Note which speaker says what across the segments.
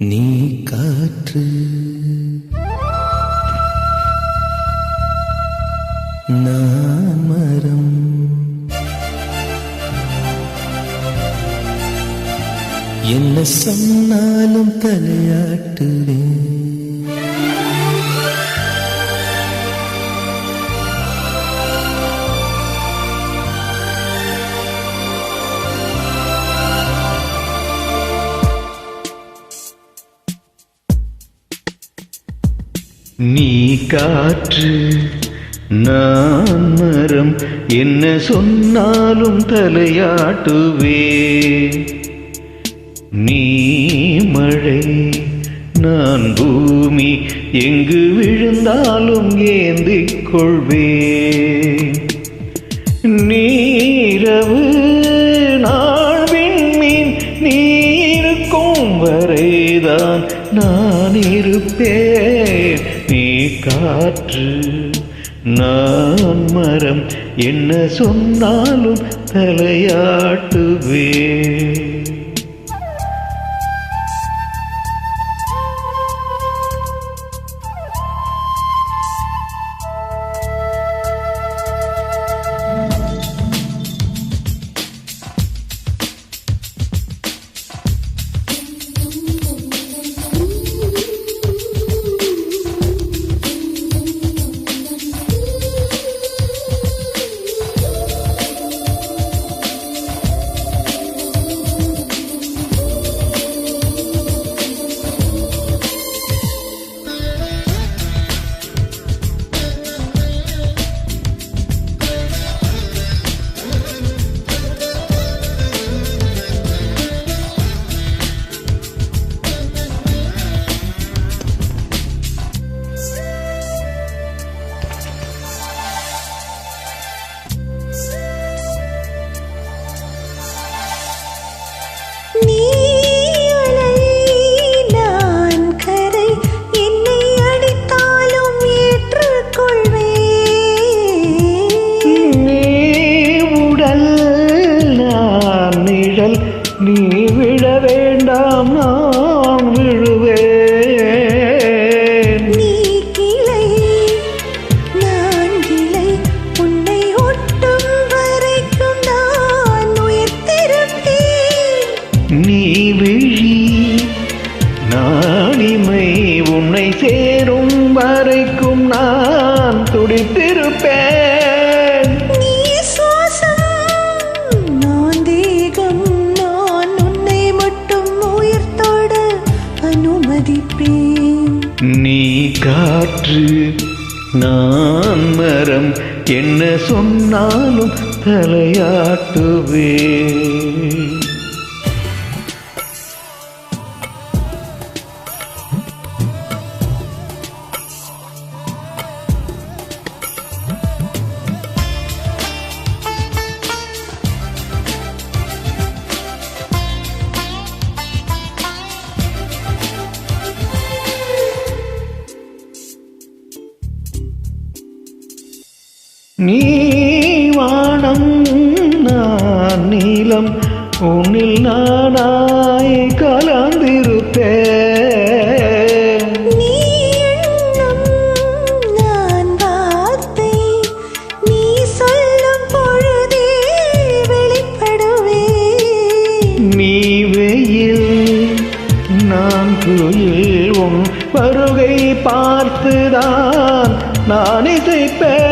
Speaker 1: நீ காற்று நான் மரம் என்ன சொன்னாலும் தலையாட்டுவேன். நீ காற்று நான் மரம் என்ன சொன்னாலும் தலையாட்டுவே. நீ மழை நான் பூமி எங்கு விழுந்தாலும் ஏந்திக் கொள்வே. நீரவு நான் விண்மீன் நீ இருக்கும் வரைதான் நான் இருப்பேன். நீ காற்று நான் மரம் என்ன சொன்னாலும் தலையாட்டுவே. நீ விழ வேண்டாம் நான் விழுவேன்.
Speaker 2: நீ கிளை நான் கிளை உன்னை ஒட்டும் வரைக்கும் நான் உயிர்த்திருப்பேன்.
Speaker 1: நீ விழி நானிமை உன்னை சேரும் வரைக்கும் நான் துடித்திருப்பேன். நீ காற்று நான் மரம் என்ன சொன்னாலும் தலையாட்டுவே. நீ வானம் நான் நீலம் உன்னில் நானாய் கலந்திருப்பேன்.
Speaker 2: நீ எண்ணம் நான் வார்த்தை நீ சொல்லும் பொழுதே வெளிப்படுவேன்.
Speaker 1: நீ வெயில் நான் குயில் உன் வருகை பார்த்துதான் நான் இசைப்பேன்.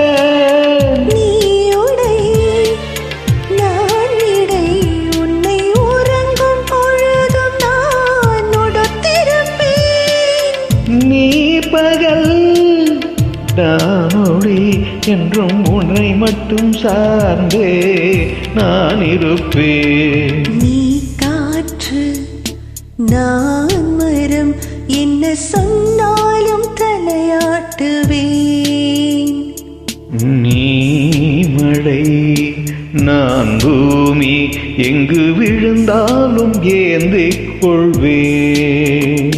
Speaker 1: பகல் நானோடி என்றும் உன்னை மட்டும் சார்ந்தே நான் இருப்பேன்.
Speaker 2: நீ காற்று நான் மரம் என்ன சொன்னாலும் தலையாட்டுவேன்.
Speaker 1: நீ மழை நான் பூமி எங்கு விழுந்தாலும் ஏந்திக் கொள்வேன்.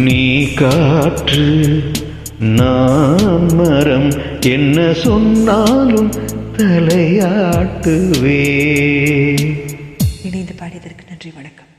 Speaker 1: நீ காற்று நான் மரம் என்ன சொன்னாலும் தலையாட்டுவே.
Speaker 2: இணைந்து பாடியதற்கு நன்றி, வணக்கம்.